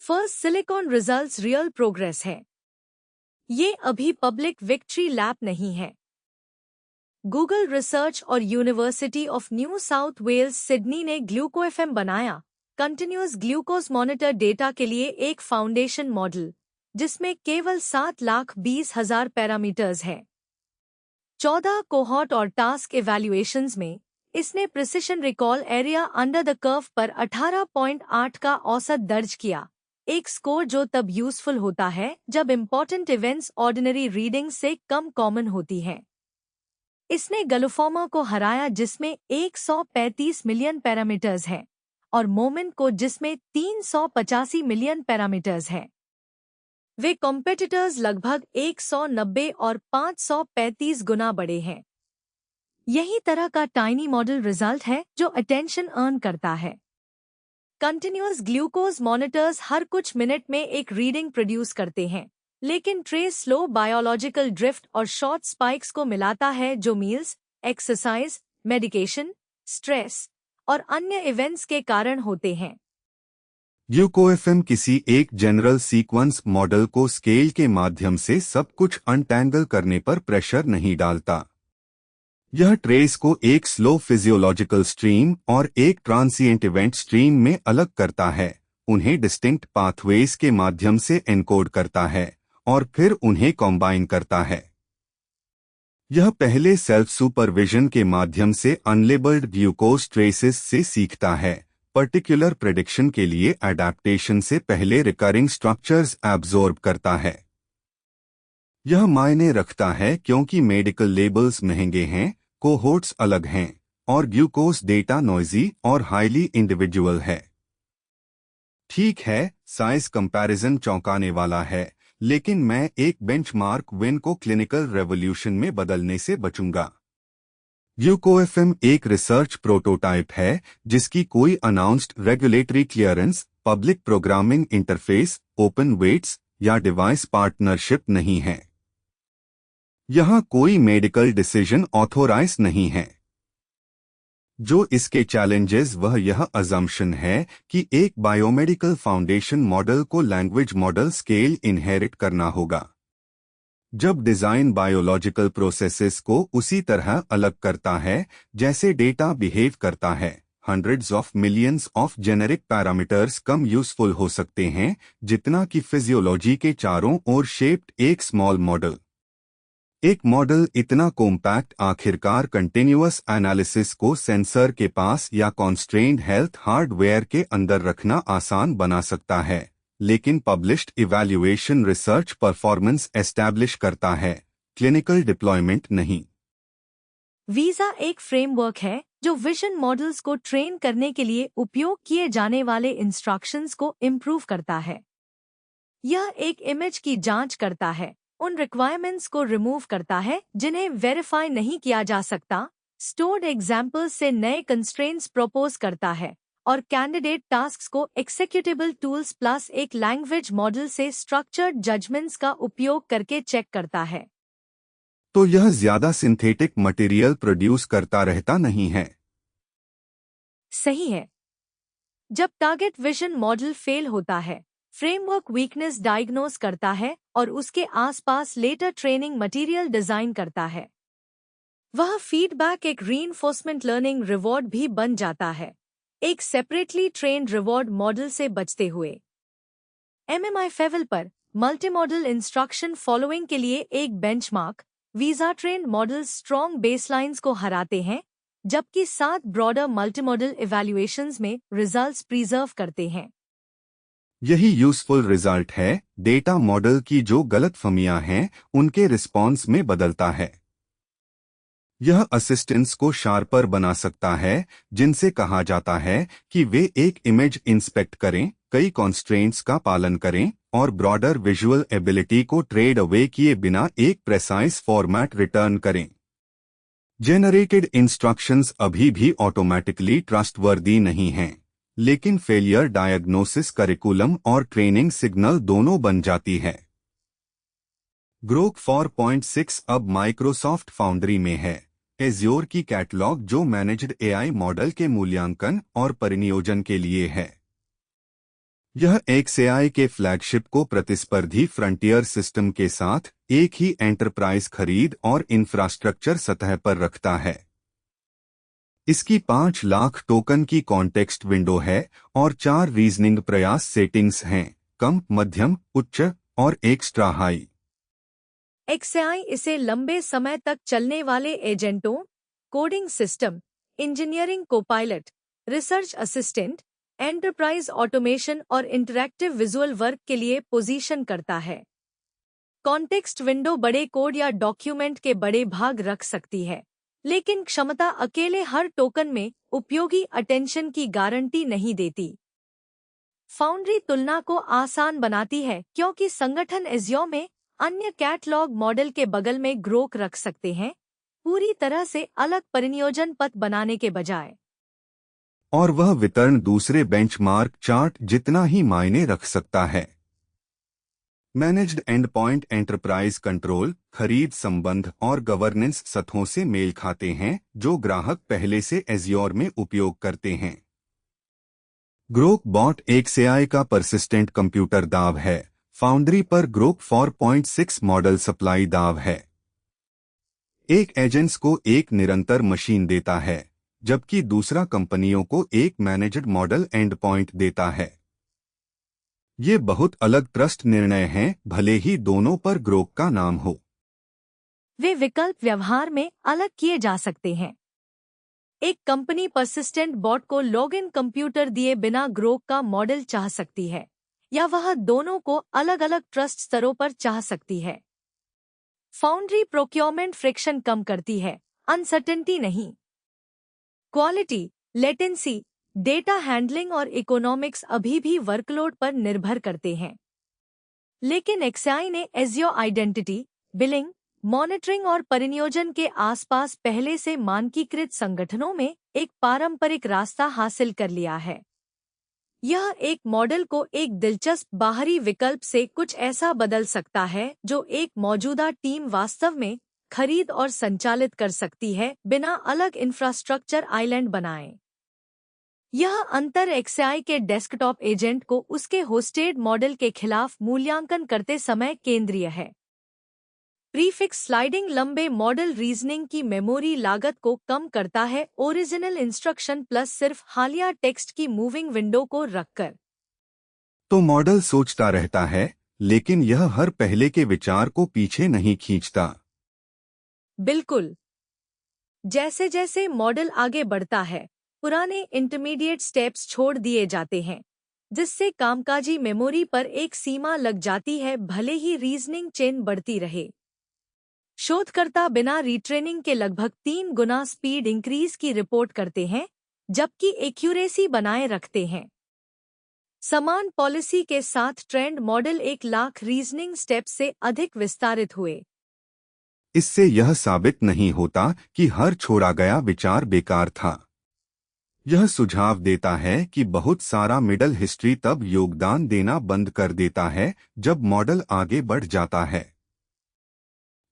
First silicon results real progress है। ये अभी पब्लिक विक्ट्री लैप नहीं है। गूगल रिसर्च और University of New South Wales Sydney ने ग्लूकोएफएम बनाया, कंटिन्यूअस ग्लूकोज मॉनिटर डेटा के लिए एक फाउंडेशन मॉडल, जिसमें केवल 7,20,000 पैरामीटर्स हैं। 14 कोहॉर्ट और टास्क इवैल्यूएशंस में इसने precision recall area under the curve पर 18.8 का औसत दर्ज किया, एक स्कोर जो तब यूजफुल होता है जब इम्पोर्टेंट इवेंट्स ऑर्डिनरी रीडिंग से कम कॉमन होती हैं। इसने गलुफोमा को हराया जिसमें 135 मिलियन पैरामीटर्स हैं, और मोमेंट को जिसमें 385 मिलियन पैरामीटर्स हैं। वे कॉम्पिटिटर्स लगभग 190 और 535 गुना बड़े हैं। यही तरह का टाइनी मॉडल रिजल्ट है जो अटेंशन अर्न करता है। कंटिन्यूअस ग्लूकोज मॉनिटर्स हर कुछ मिनट में एक रीडिंग प्रोड्यूस करते हैं, लेकिन ट्रेस स्लो बायोलॉजिकल ड्रिफ्ट और शॉर्ट स्पाइक्स को मिलाता है जो मील्स, एक्सरसाइज, मेडिकेशन, स्ट्रेस और अन्य इवेंट्स के कारण होते हैं। ग्लूकोएफएम किसी एक जनरल सीक्वेंस मॉडल को स्केल के माध्यम से सब कुछ अनटैंगल करने पर प्रेशर नहीं डालता। यह ट्रेस को एक स्लो फिजियोलॉजिकल स्ट्रीम और एक ट्रांसिएंट इवेंट स्ट्रीम में अलग करता है, उन्हें डिस्टिंक्ट पाथवेज के माध्यम से एनकोड करता है और फिर उन्हें कॉम्बाइन करता है। यह पहले सेल्फ सुपरविजन के माध्यम से अनलेबल्ड ग्लूकोज ट्रेसेस से सीखता है, पर्टिकुलर प्रेडिक्शन के लिए एडेप्टेशन से पहले रिकरिंग स्ट्रक्चर्स एब्जॉर्ब करता है। यह मायने रखता है क्योंकि मेडिकल लेबल्स महंगे हैं, कोहोर्ट्स अलग हैं, और ग्लूकोज डेटा नॉइजी और हाईली इंडिविजुअल है। ठीक है, साइज कंपैरिजन चौंकाने वाला है, लेकिन मैं एक बेंचमार्क विन को क्लिनिकल रेवोल्यूशन में बदलने से बचूंगा। ग्लूकोएफएम एक रिसर्च प्रोटोटाइप है जिसकी कोई announced regulatory clearance, public programming interface, open weights या डिवाइस पार्टनरशिप नहीं है। यहाँ कोई मेडिकल डिसीजन ऑथोराइज नहीं है। जो इसके चैलेंजेस वह यह अजम्पशन है कि एक बायोमेडिकल फाउंडेशन मॉडल को लैंग्वेज मॉडल स्केल इनहेरिट करना होगा। जब डिजाइन बायोलॉजिकल प्रोसेसेस को उसी तरह अलग करता है जैसे डेटा बिहेव करता है, hundreds of millions of generic parameters come useful हो सकते हैं जितना कि फिजियोलॉजी के चारों ओर शेप्ड एक स्मॉल मॉडल। एक मॉडल इतना कॉम्पैक्ट आखिरकार कंटिन्यूअस एनालिसिस को सेंसर के पास या कॉन्स्ट्रेन्ड हेल्थ हार्डवेयर के अंदर रखना आसान बना सकता है, लेकिन published evaluation research performance establish करता है, क्लिनिकल डिप्लॉयमेंट नहीं। वीजा एक फ्रेमवर्क है जो विजन मॉडल्स को ट्रेन करने के लिए उपयोग किए जाने वाले इंस्ट्रक्शंस को इम्प्रूव करता है। यह एक इमेज की जांच करता है, उन रिक्वायरमेंट्स को रिमूव करता है जिन्हें वेरीफाई नहीं किया जा सकता, स्टोर्ड एग्जाम्पल्स से नए कंस्ट्रेंट्स प्रपोज करता है, और कैंडिडेट टास्क्स को एक्सेक्यूटेबल टूल्स प्लस एक लैंग्वेज मॉडल से स्ट्रक्चर्ड जजमेंट्स का उपयोग करके चेक करता है। तो यह ज्यादा सिंथेटिक मटेरियल प्रोड्यूस करता रहता नहीं है। सही है। जब टारगेट विजन मॉडल फेल होता है, फ्रेमवर्क वीकनेस डायग्नोज करता है और उसके आसपास लेटर ट्रेनिंग मटेरियल डिजाइन करता है। वह फीडबैक एक रीइंफोर्समेंट लर्निंग रिवॉर्ड भी बन जाता है, एक सेपरेटली ट्रेन्ड रिवॉर्ड मॉडल से बचते हुए। एमएमआई फेवल पर मल्टीमॉडल इंस्ट्रक्शन फॉलोइंग के लिए एक बेंचमार्क, वीजा ट्रेन्ड मॉडल्स स्ट्रॉन्ग बेसलाइंस को हराते हैं, जबकि 7 ब्रॉडर मल्टीमॉडल इवैल्यूएशंस में रिजल्ट्स प्रिजर्व करते हैं। यही यूजफुल रिजल्ट है, डेटा मॉडल की जो गलतफहमियां हैं उनके रिस्पॉन्स में बदलता है। यह असिस्टेंट्स को शार्पर बना सकता है, जिनसे कहा जाता है कि वे एक इमेज इंस्पेक्ट करें, कई कॉन्स्ट्रेंट्स का पालन करें और ब्रॉडर विजुअल एबिलिटी को ट्रेड अवे किए बिना एक प्रेसाइज फॉर्मेट रिटर्न करें। जेनरेटेड इंस्ट्रक्शंस अभी भी ऑटोमेटिकली ट्रस्टवर्दी नहीं हैं, लेकिन फेलियर डायग्नोसिस करिकुलम और ट्रेनिंग सिग्नल दोनों बन जाती है। ग्रोक 4.6 अब माइक्रोसॉफ्ट फाउंड्री में है। एज्योर की कैटलॉग जो मैनेज्ड एआई मॉडल के मूल्यांकन और परिनियोजन के लिए है। यह XAI के फ्लैगशिप को प्रतिस्पर्धी फ्रंटियर सिस्टम के साथ एक ही एंटरप्राइज खरीद और इंफ्रास्ट्रक्चर सतह पर रखता है। इसकी 5 लाख टोकन की कॉन्टेक्स्ट विंडो है और 4 रीजनिंग प्रयास सेटिंग्स हैं, कम, मध्यम, उच्च और एक्स्ट्रा हाई। XAI इसे लंबे समय तक चलने वाले एजेंटों, coding system, engineering Copilot, research assistant, enterprise automation और इंटरैक्टिव विजुअल वर्क के लिए पोजीशन करता है। कॉन्टेक्स्ट विंडो बड़े कोड या डॉक्यूमेंट के बड़े भाग रख सकती है, लेकिन क्षमता अकेले हर टोकन में उपयोगी अटेंशन की गारंटी नहीं देती। फाउंड्री तुलना को आसान बनाती है क्योंकि संगठन एज़्योर में अन्य कैटलॉग मॉडल के बगल में ग्रोक रख सकते हैं, पूरी तरह से अलग परिनियोजन पथ बनाने के बजाय। और वह वितरण दूसरे बेंचमार्क चार्ट जितना ही मायने रख सकता है। मैनेज्ड एंडपॉइंट एंटरप्राइज कंट्रोल, खरीद संबंध और गवर्नेंस सतहों से मेल खाते हैं जो ग्राहक पहले से एज़्योर में उपयोग करते हैं। ग्रोक बॉट XAI का परसिस्टेंट कंप्यूटर दाव है। फाउंड्री पर ग्रोक 4.6 मॉडल सप्लाई दाव है। एक एजेंट्स को एक निरंतर मशीन देता है, जबकि दूसरा कंपनियों को एक मैनेज्ड मॉडल एंड पॉइंट देता है। ये बहुत अलग ट्रस्ट निर्णय हैं, भले ही दोनों पर ग्रोक का नाम हो। वे विकल्प व्यवहार में अलग किए जा सकते हैं। एक कंपनी परसिस्टेंट बॉट को लॉगिन कंप्यूटर दिए बिना ग्रोक का मॉडल चाह सकती है, या वह दोनों को अलग अलग ट्रस्ट स्तरों पर चाह सकती है। फाउंड्री प्रोक्योरमेंट फ्रिक्शन कम करती है, अनसर्टेनिटी नहीं। क्वालिटी, लेटेंसी, डेटा हैंडलिंग और इकोनॉमिक्स अभी भी वर्कलोड पर निर्भर करते हैं। लेकिन XAI ने एज़्योर आइडेंटिटी, बिलिंग, मॉनिटरिंग और परिनियोजन के आसपास पहले से मानकीकृत संगठनों में एक पारंपरिक रास्ता हासिल कर लिया है। यह एक मॉडल को एक दिलचस्प बाहरी विकल्प से कुछ ऐसा बदल सकता है जो एक मौजूदा टीम वास्तव में खरीद और संचालित कर सकती है बिना अलग इंफ्रास्ट्रक्चर आइलैंड बनाए। यह अंतर XAI के डेस्कटॉप एजेंट को उसके होस्टेड मॉडल के खिलाफ मूल्यांकन करते समय केंद्रीय है। प्रीफिक्स स्लाइडिंग लंबे मॉडल रीजनिंग की मेमोरी लागत को कम करता है ओरिजिनल इंस्ट्रक्शन प्लस सिर्फ हालिया टेक्स्ट की मूविंग विंडो को रखकर। तो मॉडल सोचता रहता है, लेकिन यह हर पहले के विचार को पीछे नहीं खींचता। बिल्कुल। जैसे जैसे मॉडल आगे बढ़ता है, पुराने इंटरमीडिएट स्टेप्स छोड़ दिए जाते हैं, जिससे कामकाजी मेमोरी पर एक सीमा लग जाती है, भले ही रीजनिंग चेन बढ़ती रहे। शोधकर्ता बिना रीट्रेनिंग के लगभग 3 गुना स्पीड इंक्रीज की रिपोर्ट करते हैं, जबकि एक्यूरेसी बनाए रखते हैं। समान पॉलिसी के साथ trend model 1 lakh reasoning step से अधिक विस्तारित हुए। इससे यह साबित नहीं होता कि हर छोड़ा गया विचार बेकार था। यह सुझाव देता है कि बहुत सारा मिडल हिस्ट्री तब योगदान देना बंद कर देता है जब मॉडल आगे बढ़ जाता है।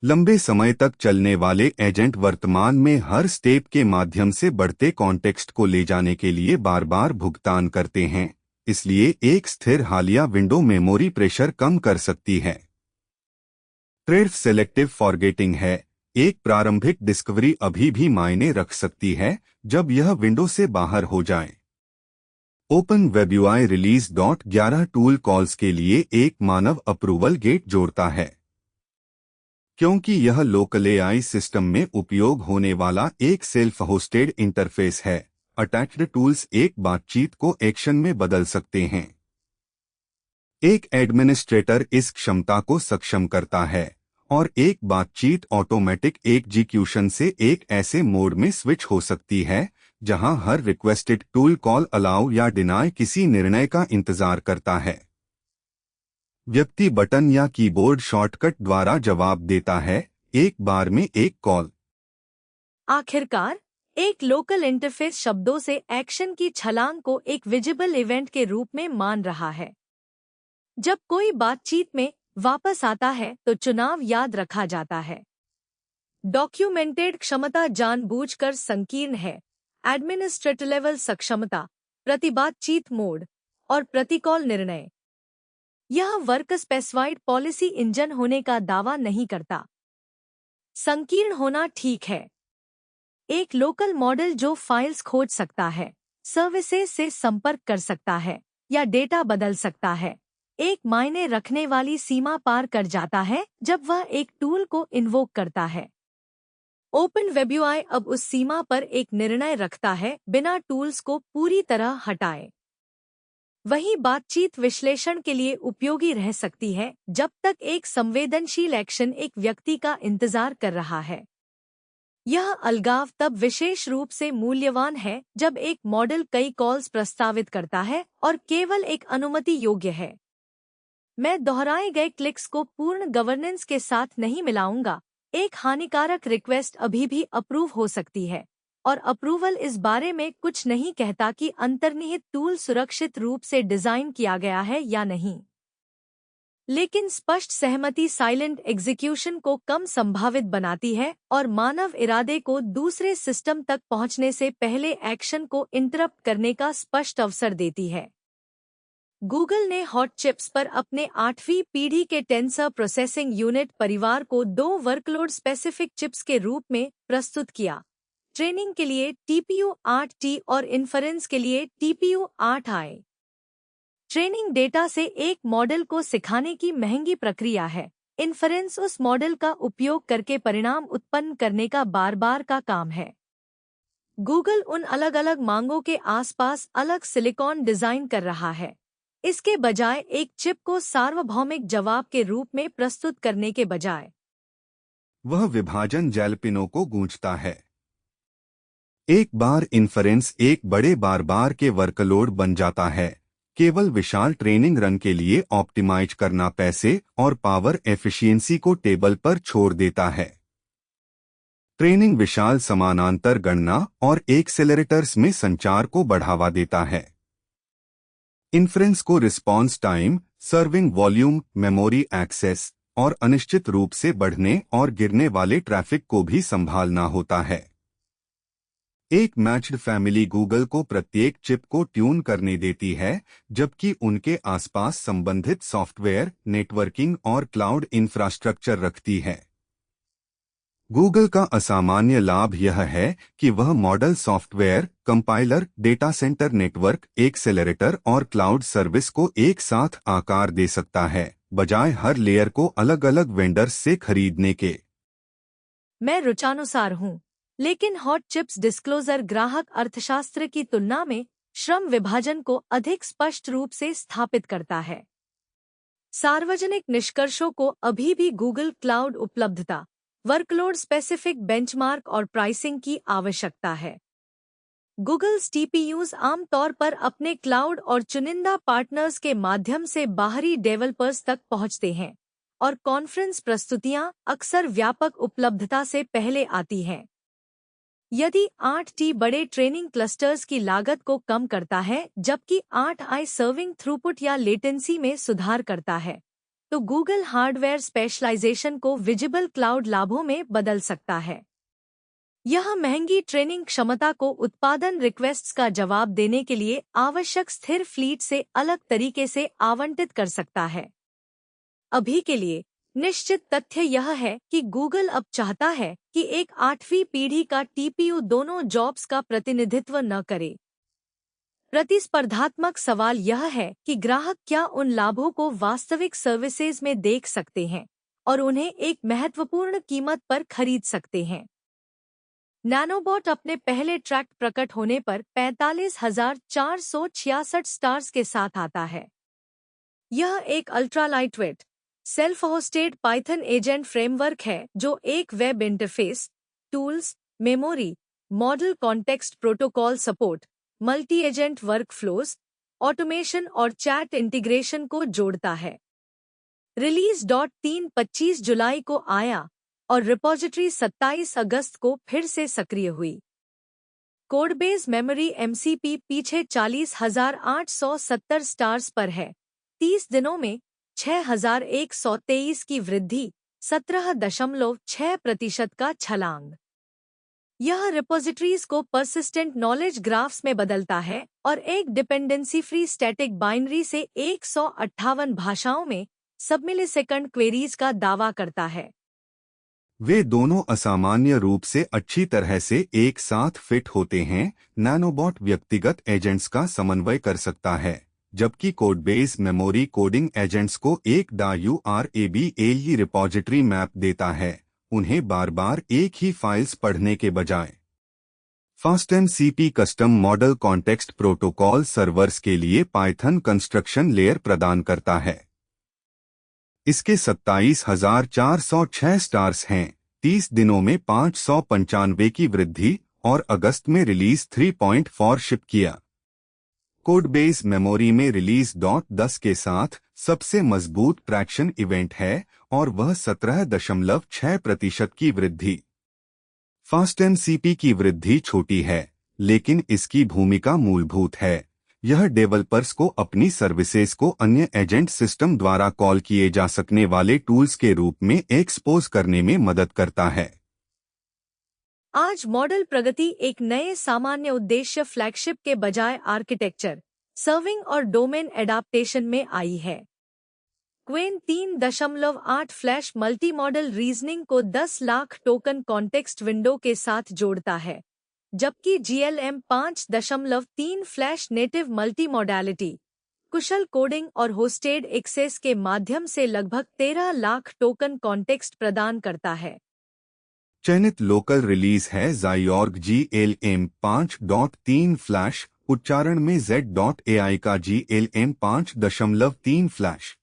लंबे समय तक चलने वाले एजेंट वर्तमान में हर स्टेप के माध्यम से बढ़ते कॉन्टेक्स्ट को ले जाने के लिए बार बार भुगतान करते हैं, इसलिए एक स्थिर हालिया विंडो मेमोरी प्रेशर कम कर सकती है। ट्रेड सेलेक्टिव फॉरगेटिंग है। एक प्रारंभिक डिस्कवरी अभी भी मायने रख सकती है जब यह विंडो से बाहर हो जाए। Open web UI release 11 tool calls के लिए एक मानव अप्रूवल गेट जोड़ता है। क्योंकि यह लोकल AI सिस्टम में उपयोग होने वाला एक सेल्फ होस्टेड इंटरफेस है, अटैच्ड टूल्स एक बातचीत को एक्शन में बदल सकते हैं। एक एडमिनिस्ट्रेटर इस क्षमता को सक्षम करता है और एक बातचीत ऑटोमेटिक एग्जीक्यूशन से एक ऐसे मोड में स्विच हो सकती है जहां हर रिक्वेस्टेड टूल कॉल अलाउ या डिनाय किसी निर्णय का इंतजार करता है। व्यक्ति बटन या कीबोर्ड शॉर्टकट द्वारा जवाब देता है, एक बार में एक कॉल। आखिरकार, एक लोकल इंटरफेस शब्दों से एक्शन की छलांग को एक विजिबल इवेंट के रूप में मान रहा है। जब कोई बातचीत में वापस आता है तो चुनाव याद रखा जाता है। डॉक्यूमेंटेड क्षमता जानबूझकर संकीर्ण है। एडमिनिस्ट्रेटिव लेवल सक्षमता, प्रतिबातचीत मोड और प्रतिकॉल निर्णय। यह वर्क स्पेसिफाइड पॉलिसी इंजन होने का दावा नहीं करता। संकीर्ण होना ठीक है। एक लोकल मॉडल जो फाइल्स खोज सकता है, सर्विसेज से संपर्क कर सकता है या डेटा बदल सकता है, एक मायने रखने वाली सीमा पार कर जाता है जब वह एक टूल को इन्वोक करता है। ओपन वेब यूआई अब उस सीमा पर एक निर्णय रखता है बिना टूल्स को पूरी तरह हटाए। वही बातचीत विश्लेषण के लिए उपयोगी रह सकती है जब तक एक संवेदनशील एक्शन एक व्यक्ति का इंतजार कर रहा है। यह अलगाव तब विशेष रूप से मूल्यवान है जब एक मॉडल कई कॉल्स प्रस्तावित करता है और केवल एक अनुमति योग्य है। मैं दोहराए गए क्लिक्स को पूर्ण गवर्नेंस के साथ नहीं मिलाऊंगा। एक हानिकारक रिक्वेस्ट अभी भी अप्रूव हो सकती है और अप्रूवल इस बारे में कुछ नहीं कहता कि अंतर्निहित टूल सुरक्षित रूप से डिजाइन किया गया है या नहीं। लेकिन स्पष्ट सहमति साइलेंट एग्जीक्यूशन को कम संभावित बनाती है और मानव इरादे को दूसरे सिस्टम तक पहुंचने से पहले एक्शन को इंटरप्ट करने का स्पष्ट अवसर देती है। गूगल ने हॉट चिप्स पर अपने 8वीं पीढ़ी के टेंसर प्रोसेसिंग यूनिट परिवार को 2 वर्कलोड स्पेसिफिक चिप्स के रूप में प्रस्तुत किया। ट्रेनिंग के लिए TPU 8T और इन्फरेंस के लिए TPU 8i। ट्रेनिंग डेटा से एक मॉडल को सिखाने की महंगी प्रक्रिया है। इन्फरेंस उस मॉडल का उपयोग करके परिणाम उत्पन्न करने का बार-बार का काम है। गूगल उन अलग-अलग मांगों के आसपास अलग सिलिकॉन डिजाइन कर रहा है, इसके बजाय एक चिप को सार्वभौमिक जवाब के रूप में प्रस्तुत करने के बजाय। वह विभाजन जैलपिनों को गूंजता है। एक बार इन्फरेंस एक बड़े बार के वर्कलोड बन जाता है, केवल विशाल ट्रेनिंग रन के लिए ऑप्टिमाइज करना पैसे और पावर एफिशिएंसी को टेबल पर छोड़ देता है। ट्रेनिंग विशाल समानांतर गणना और एक्सेलरेटर्स में संचार को बढ़ावा देता है। इन्फ्रेंस को response time, serving volume, memory access और अनिश्चित रूप से बढ़ने और गिरने वाले ट्रैफिक को भी संभालना होता है। एक मैच्ड फैमिली गूगल को प्रत्येक चिप को ट्यून करने देती है, जबकि उनके आसपास संबंधित सॉफ्टवेयर, नेटवर्किंग और क्लाउड इंफ्रास्ट्रक्चर रखती है। गूगल का असामान्य लाभ यह है कि वह model software, compiler, data centre network, accelerator और क्लाउड सर्विस को एक साथ आकार दे सकता है, बजाय हर लेयर को अलग-अलग वेंडर्स से खरीदने के। मैं रुचानुसार हूँ, लेकिन हॉट चिप्स डिस्क्लोजर ग्राहक अर्थशास्त्र की तुलना में श्रम विभाजन को अधिक स्पष्ट रूप से स्थापित करता है। सार्वजनिक निष्कर्षों को अभी भी गूगल क्लाउड उपलब्धता, वर्कलोड स्पेसिफिक बेंचमार्क और प्राइसिंग की आवश्यकता है। गूगल्स TPUs आमतौर पर अपने क्लाउड और चुनिंदा पार्टनर्स के माध्यम से बाहरी डेवलपर्स तक पहुंचते हैं, और कॉन्फ्रेंस प्रस्तुतियां अक्सर व्यापक उपलब्धता से पहले आती हैं। यदि 8T बड़े ट्रेनिंग क्लस्टर्स की लागत को कम करता है जबकि 8i सर्विंग थ्रूपुट या लेटेंसी में सुधार करता है, तो गूगल हार्डवेयर स्पेशलाइजेशन को विजिबल क्लाउड लाभों में बदल सकता है। यह महंगी ट्रेनिंग क्षमता को उत्पादन रिक्वेस्ट्स का जवाब देने के लिए आवश्यक स्थिर फ्लीट से अलग तरीके से आवंटित कर सकता है। अभी के लिए निश्चित तथ्य यह है कि गूगल अब चाहता है कि एक 8वीं पीढ़ी का TPU दोनों जॉब्स का प्रतिनिधित्व न करे। प्रतिस्पर्धात्मक सवाल यह है कि ग्राहक क्या उन लाभों को वास्तविक सर्विसेज में देख सकते हैं और उन्हें एक महत्वपूर्ण कीमत पर खरीद सकते हैं। नैनोबॉट अपने पहले ट्रैक प्रकट होने पर 45,466 स्टार्स के साथ आता है। यह एक ultra lightweight, self hosted Python agent framework है जो एक web interface, tools, memory, model context protocol support, multi agent workflows, automation और चैट इंटीग्रेशन को जोड़ता है। रिलीज 3 25 जुलाई को आया और रिपोजिटरी 27 अगस्त को फिर से सक्रिय हुई। कोडबेस मेमोरी MCP पीछे 40,870 स्टार्स पर है। 30 दिनों में 6,123 की वृद्धि, 17.6% का छलांग। यह रिपोजिटरीज को पर्सिस्टेंट नॉलेज ग्राफ्स में बदलता है और एक डिपेंडेंसी फ्री स्टैटिक बाइनरी से 158 भाषाओं में सब-मिलीसेकंड क्वेरीज का दावा करता है। वे दोनों असामान्य रूप से अच्छी तरह से एक साथ फिट होते हैं। नैनोबॉट व्यक्तिगत एजेंट्स का समन्वय कर सकता है, जबकि कोडबेस मेमोरी कोडिंग एजेंट्स को एक URABLE रिपोजिटरी मैप देता है, उन्हें बार बार एक ही फाइल्स पढ़ने के बजाय। FastMCP custom model context protocol servers के लिए पाइथन कंस्ट्रक्शन लेयर प्रदान करता है। इसके 27,406 स्टार्स हैं। 30 दिनों में 595 की वृद्धि और अगस्त में रिलीज 3.4 शिप किया। कोडबेस मेमोरी में रिलीज 10 के साथ सबसे मजबूत ट्रैक्शन इवेंट है और वह 17.6% की वृद्धि। FastMCP की वृद्धि छोटी है, लेकिन इसकी भूमिका मूलभूत है। यह डेवलपर्स को अपनी सर्विसेज को अन्य एजेंट सिस्टम द्वारा कॉल किए जा सकने वाले टूल्स के रूप में एक्सपोज करने में मदद करता है। आज मॉडल प्रगति एक नए सामान्य उद्देश्य फ्लैगशिप के बजाय आर्किटेक्चर, सर्विंग और डोमेन एडाप्टेशन में आई है। क्वेन 3.8 फ्लैश मल्टी मॉडल रीजनिंग को 10 लाख टोकन कॉन्टेक्स्ट विंडो के साथ जोड़ता है, जबकि GLM 5.3 फ्लैश नेटिव मल्टी मॉडैलिटी, कुशल कोडिंग और होस्टेड एक्सेस के माध्यम से लगभग 13 लाख टोकन कॉन्टेक्स्ट प्रदान करता है। चयनित लोकल रिलीज है Zyorg GLM 5.3 फ्लैश, उच्चारण में Z.AI का GLM 5.3 फ्लैश।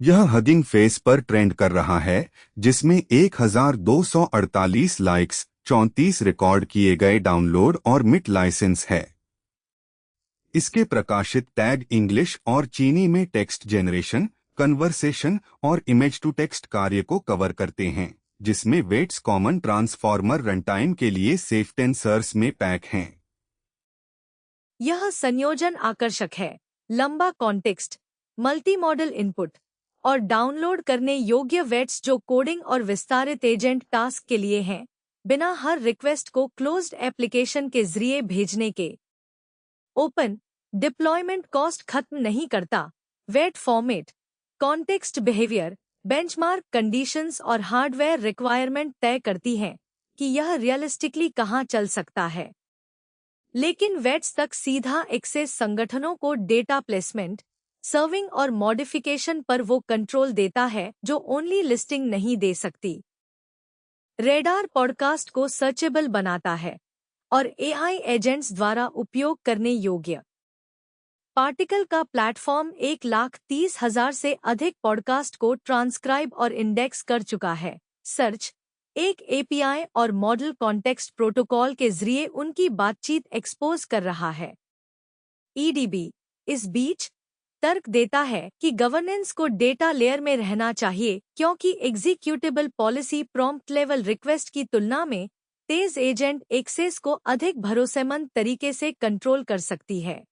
यह हगिंग फेस पर ट्रेंड कर रहा है, जिसमें 1,248 लाइक्स, 34 रिकॉर्ड किए गए डाउनलोड और मिट लाइसेंस है। इसके प्रकाशित टैग इंग्लिश और चीनी में टेक्स्ट जेनरेशन, कन्वर्सेशन और इमेज टू टेक्स्ट कार्य को कवर करते हैं, जिसमें वेट्स कॉमन ट्रांसफॉर्मर रनटाइम के लिए सेफ टेंसर्स में पैक हैं। यह संयोजन आकर्षक है। लंबा कॉन्टेक्स्ट, मल्टी मॉडल इनपुट और डाउनलोड करने योग्य वेट्स जो कोडिंग और विस्तारित एजेंट टास्क के लिए हैं, बिना हर रिक्वेस्ट को क्लोज्ड एप्लीकेशन के जरिए भेजने के। ओपन डिप्लॉयमेंट कॉस्ट खत्म नहीं करता। Weight format, context behaviour, benchmark conditions और हार्डवेयर रिक्वायरमेंट तय करती हैं कि यह रियलिस्टिकली कहां चल सकता है। लेकिन वेट्स तक सीधा एक्सेस संगठनों को डेटा प्लेसमेंट, सर्विंग और मॉडिफिकेशन पर वो कंट्रोल देता है जो ओनली लिस्टिंग नहीं दे सकती। रेडार पॉडकास्ट को सर्चेबल बनाता है और AI एजेंट्स द्वारा उपयोग करने योग्य। पार्टिकल का प्लेटफॉर्म 1,30,000 से अधिक पॉडकास्ट को ट्रांसक्राइब और इंडेक्स कर चुका है। सर्च एक API और मॉडल कॉन्टेक्स्ट प्रोटोकॉल के जरिए उनकी बातचीत एक्सपोज कर रहा है। EDB इस बीच तर्क देता है कि गवर्नेंस को डेटा लेयर में रहना चाहिए, क्योंकि executable policy prompt level request की तुलना में तेज एजेंट एक्सेस को अधिक भरोसेमंद तरीके से कंट्रोल कर सकती है।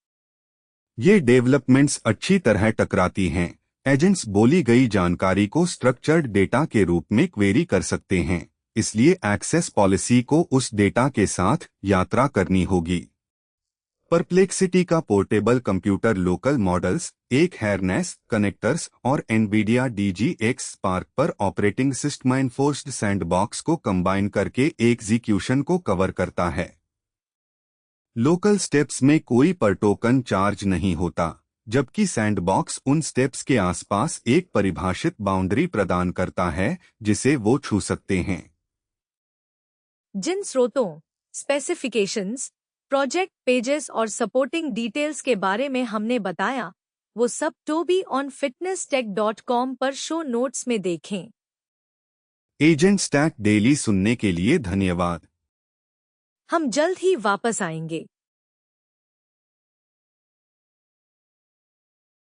ये डेवलपमेंट्स अच्छी तरह टकराती हैं। एजेंट्स बोली गई जानकारी को स्ट्रक्चर्ड डेटा के रूप में क्वेरी कर सकते हैं, इसलिए एक्सेस पॉलिसी को उस डेटा के साथ यात्रा करनी होगी। परप्लेक्सिटी का पोर्टेबल कंप्यूटर लोकल मॉडल्स, एक हैरनेस, कनेक्टर्स और NVIDIA DGX स्पार्क पर ऑपरेटिंग सिस्टम एनफोर्स्ड सैंडबॉक्स को कंबाइन करके एग्जीक्यूशन को कवर करता है। लोकल स्टेप्स में कोई पर टोकन चार्ज नहीं होता, जबकि सैंडबॉक्स उन स्टेप्स के आसपास एक परिभाषित बाउंड्री प्रदान करता है जिसे वो छू सकते हैं। जिन स्रोतों, स्पेसिफिकेशंस, प्रोजेक्ट पेजेस और सपोर्टिंग डिटेल्स के बारे में हमने बताया, वो सब tobyonfitnesstech.com पर शो नोट्स में देखें। एजेंट स्टैक डेली सुनने के लिए धन्यवाद। हम जल्द ही वापस आएंगे।